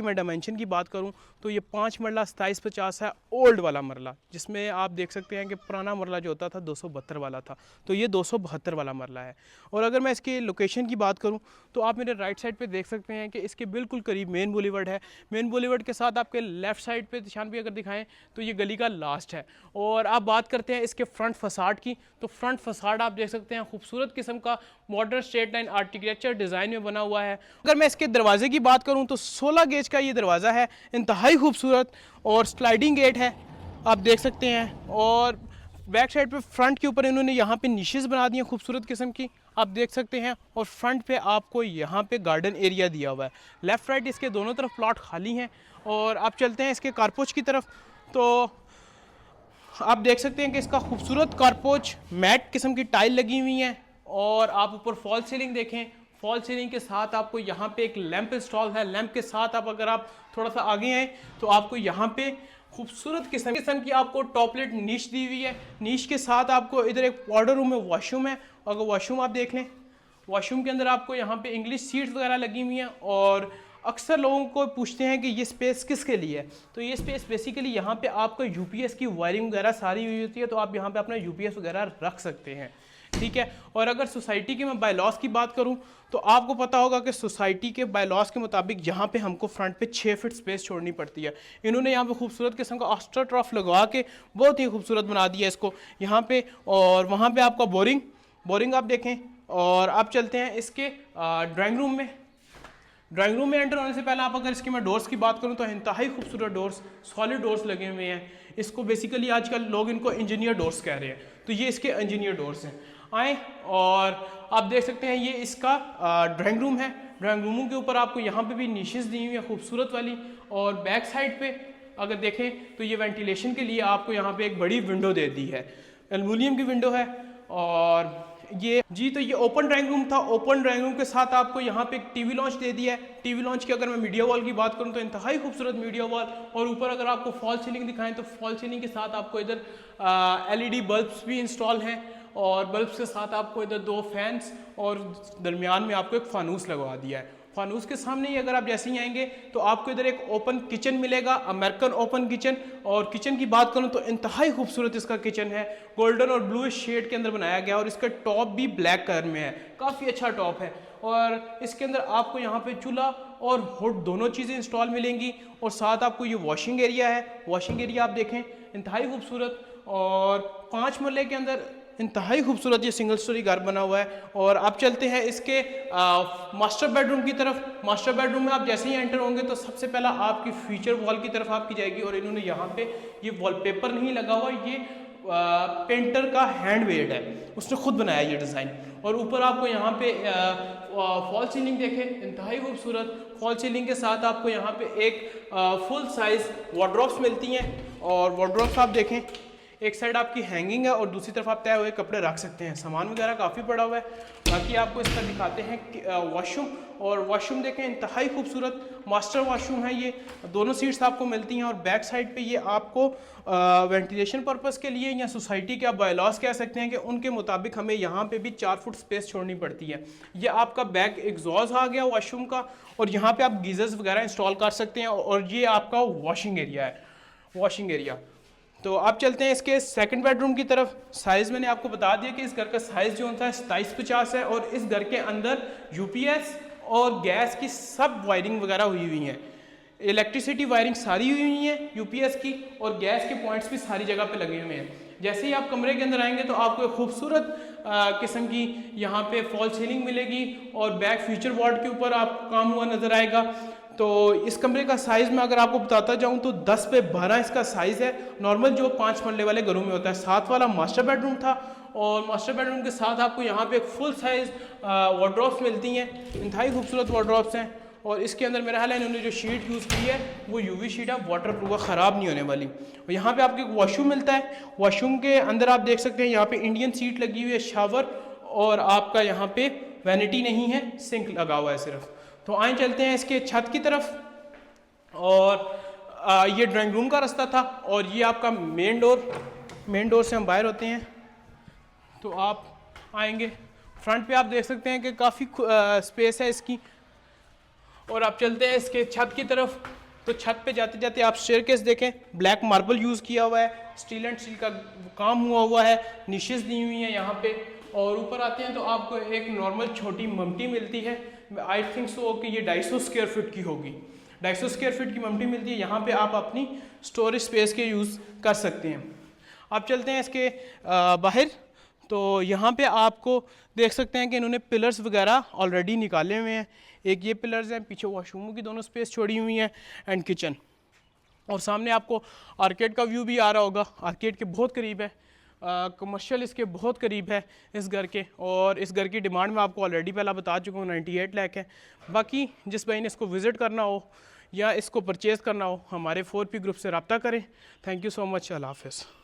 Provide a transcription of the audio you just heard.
मैं डायमेंशन की बात करूं तो ये 5 मरला 2750 है, ओल्ड वाला मरला, जिसमें आप देख सकते हैं कि पुराना मरला जो होता था 272 वाला था, तो ये 272 वाला मरला है। और अगर मैं इसकी लोकेशन की बात करूं तो आप मेरे राइट साइड पे देख सकते हैं कि इसके बिल्कुल करीब मेन बुलेवर्ड है। मेन बुलेवर्ड के साथ आपके लेफ्ट साइड पे निशान भी अगर दिखाएं तो ये गली का लास्ट है। और आप बात करते हैं इसके फ्रंट फसाड की, तो फ्रंट फसाड आप देख सकते हैं खूबसूरत किस्म का modern straight line architecture design में बना हुआ है। अगर मैं इसके दरवाजे की बात करूं तो 16 गेज का ये दरवाज़ा है, इंतहाई खूबसूरत, और स्लाइडिंग गेट है आप देख सकते हैं। और बैक साइड पे फ्रंट के ऊपर इन्होंने यहाँ पे निशेस बना दी हैं खूबसूरत किस्म की, आप देख सकते हैं। और फ्रंट पे आपको यहाँ पे गार्डन एरिया दिया हुआ है, लेफ़्ट राइट इसके दोनों तरफ प्लॉट खाली हैं। और आप चलते हैं इसके कारपोच की तरफ, तो आप देख सकते हैं कि इसका खूबसूरत कारपोच मैट किस्म की टाइल लगी हुई हैं। और आप ऊपर फॉल सीलिंग देखें, फॉल सीलिंग के साथ आपको यहाँ पे एक लैंप इंस्टॉल है। लैंप के साथ आप अगर आप थोड़ा सा आगे आए तो आपको यहाँ पे खूबसूरत किस्म की आपको टॉपलेट नीश दी हुई है। नीश के साथ आपको इधर एक पाउडर रूम में वॉशरूम है। अगर वॉशरूम आप देख लें, वॉशरूम के अंदर आपको यहाँ पे इंग्लिश सीट्स वगैरह लगी हुई हैं। और अक्सर लोगों को पूछते हैं कि ये स्पेस किसके लिए है, तो ये स्पेस बेसिकली यहाँ पे आपको यूपीएस की वायरिंग वगैरह सारी हुई होती है, तो आप यहाँ पे अपना यूपीएस वगैरह रख सकते हैं, ठीक है। और अगर सोसाइटी के मैं बायलॉस की बात करूं तो आपको पता होगा कि सोसाइटी के बायलॉस के मुताबिक यहाँ पे हमको फ्रंट पे 6 फीट स्पेस छोड़नी पड़ती है। इन्होंने यहाँ पे खूबसूरत किस्म का ऑस्टर ट्रफ लगवा के बहुत ही खूबसूरत बना दिया इसको यहाँ पे। और वहाँ पे आपका बोरिंग आप देखें। और आप चलते हैं इसके ड्राइंग रूम में। ड्राइंग रूम में एंटर होने से पहले आप अगर इसके मैं डोर्स की बात करूं तो इंतहाई खूबसूरत डोर्स, सॉलिड डोर्स लगे हुए हैं। इसको बेसिकली आजकल लोग इनको इंजीनियर डोर्स कह रहे हैं, तो ये इसके इंजीनियर डोर्स हैं। आए और आप देख सकते हैं ये इसका ड्राइंग रूम है। ड्राइंग रूमों के ऊपर आपको यहाँ पे भी निशेस दी हुई है खूबसूरत वाली। और बैक साइड पे अगर देखें तो ये वेंटिलेशन के लिए आपको यहाँ पे एक बड़ी विंडो दे दी है, एल्युमिनियम की विंडो है। और ये जी तो ये ओपन ड्राइंग रूम था। ओपन ड्राइंग रूम के साथ आपको यहाँ पे एक टीवी लॉन्च दे दिया है। टीवी लॉन्च की अगर मैं मीडिया वॉल की बात करूँ तो इंतहाई खूबसूरत मीडिया वॉल। और ऊपर अगर आपको फॉल सीलिंग दिखाएं तो फॉल सीलिंग के साथ आपको इधर एलईडी बल्ब्स भी इंस्टॉल हैं। और बल्ब्स के साथ आपको इधर 2 फैंस और दरमियान में आपको एक फानूस लगवा दिया है। फानूस के सामने ही अगर आप जैसे ही आएंगे तो आपको इधर एक ओपन किचन मिलेगा, अमेरिकन ओपन किचन। और किचन की बात करूं तो इंतहाई खूबसूरत इसका किचन है, गोल्डन और ब्लू शेड के अंदर बनाया गया। और इसका टॉप भी ब्लैक कलर में है, काफ़ी अच्छा टॉप है। और इसके अंदर आपको यहाँ पे चूल्हा और हुड दोनों चीज़ें इंस्टॉल मिलेंगी। और साथ आपको ये वॉशिंग एरिया है, वॉशिंग एरिया आप देखें इंतहाई खूबसूरत। और 5 मरले के अंदर इंतहाई खूबसूरत ये सिंगल स्टोरी घर बना हुआ है। और आप चलते हैं इसके मास्टर बेडरूम की तरफ। मास्टर बेडरूम में आप जैसे ही एंटर होंगे तो सबसे पहला आपकी फीचर वॉल की तरफ आपकी जाएगी। और इन्होंने यहाँ पे ये वॉलपेपर नहीं लगा हुआ, ये पेंटर का हैंडमेड है, उसने खुद बनाया ये डिज़ाइन। और ऊपर आपको यहाँ पे फॉल सीलिंग देखें इंतहाई खूबसूरत। फॉल सीलिंग के साथ आपको यहाँ पे एक फुल साइज वार्डरोब्स मिलती हैं। और वार्डरोब्स आप देखें, एक साइड आपकी हैंगिंग है और दूसरी तरफ आप तय हुए कपड़े रख सकते हैं। सामान वगैरह काफ़ी पड़ा हुआ है। बाकी आपको इसका दिखाते हैं वॉशरूम। और वॉशरूम देखें इंतहाई खूबसूरत मास्टर वॉशरूम है ये, दोनों सीट्स आपको मिलती हैं। और बैक साइड पे ये आपको वेंटिलेशन पर्पज़ के लिए या सोसाइटी के आप बायलॉस कह सकते हैं कि उनके मुताबिक हमें यहाँ पे भी 4 फुट स्पेस छोड़नी पड़ती है। ये आपका बैक एग्जॉस्ट आ गया वॉशरूम का। और यहाँ पे आप गीजर्स वगैरह इंस्टॉल कर सकते हैं। और ये आपका वॉशिंग एरिया है, वॉशिंग एरिया। तो आप चलते हैं इसके सेकंड बेडरूम की तरफ। साइज़ मैंने आपको बता दिया कि इस घर का साइज़ जो होता है 2750 है। और इस घर के अंदर यूपीएस और गैस की सब वायरिंग वगैरह हुई हुई हैं, इलेक्ट्रिसिटी वायरिंग सारी हुई हुई है यूपीएस की। और गैस के पॉइंट्स भी सारी जगह पे लगे हुए हैं। जैसे ही आप कमरे के अंदर आएंगे तो आपको एक खूबसूरत किस्म की यहाँ पे फॉल सीलिंग मिलेगी। और बैक फ्यूचर वार्ड के ऊपर आपको काम हुआ नज़र आएगा। तो इस कमरे का साइज़ मैं अगर आपको बताता जाऊं तो 10 पे 12 इसका साइज़ है, नॉर्मल जो 5 मरले वाले घरों में होता है। 7 वाला मास्टर बेडरूम था। और मास्टर बेडरूम के साथ आपको यहाँ पे एक फुल साइज़ वार्डरोब्स मिलती हैं, इंतहाई खूबसूरत वार्डरोब्स हैं। और इसके अंदर मेरा ख्याल है इन्होंने जो शीट यूज़ की है वो यूवी शीट है, वाटर प्रूफ है, ख़राब नहीं होने वाली। और यहाँ पे आपको एक वॉशरूम मिलता है। वॉशरूम के अंदर आप देख सकते हैं यहाँ पे इंडियन सीट लगी हुई है, शावर। और आपका यहाँ पे वैनिटी नहीं है, सिंक लगा हुआ है सिर्फ। तो आए चलते हैं इसके छत की तरफ। और ये ड्राइंग रूम का रास्ता था। और ये आपका मेन डोर से हम बाहर होते हैं तो आप आएंगे। फ्रंट पे आप देख सकते हैं कि काफ़ी स्पेस है इसकी। और आप चलते हैं इसके छत की तरफ। तो छत पे जाते जाते आप स्टेयरकेस देखें, ब्लैक मार्बल यूज़ किया हुआ है, स्टील एंड स्टील का काम हुआ है, निशेस दी हुई हैं यहाँ पे। और ऊपर आते हैं तो आपको एक नॉर्मल छोटी ममटी मिलती है, आई थिंक सो कि ये 250 स्क्वायर फीट की होगी। 250 स्क्वायर फीट की ममटी मिलती है। यहाँ पे आप अपनी स्टोरेज स्पेस के यूज़ कर सकते हैं। आप चलते हैं इसके बाहर। तो यहाँ पे आपको देख सकते हैं कि इन्होंने पिलर्स वगैरह ऑलरेडी निकाले हुए हैं। एक ये पिलर्स हैं, पीछे वॉशरूमों की दोनों स्पेस छोड़ी हुई हैं एंड किचन। और सामने आपको आर्केड का व्यू भी आ रहा होगा, आर्केड के बहुत करीब है, कमर्शियल इसके बहुत करीब है इस घर के। और इस घर की डिमांड में आपको ऑलरेडी पहला बता चुका हूँ 98 लाख है। बाकी जिस भाई ने इसको विज़िट करना हो या इसको परचेज़ करना हो, हमारे 4P ग्रुप से रब्ता करें। Thank you so much. Allah हाफ़िज़।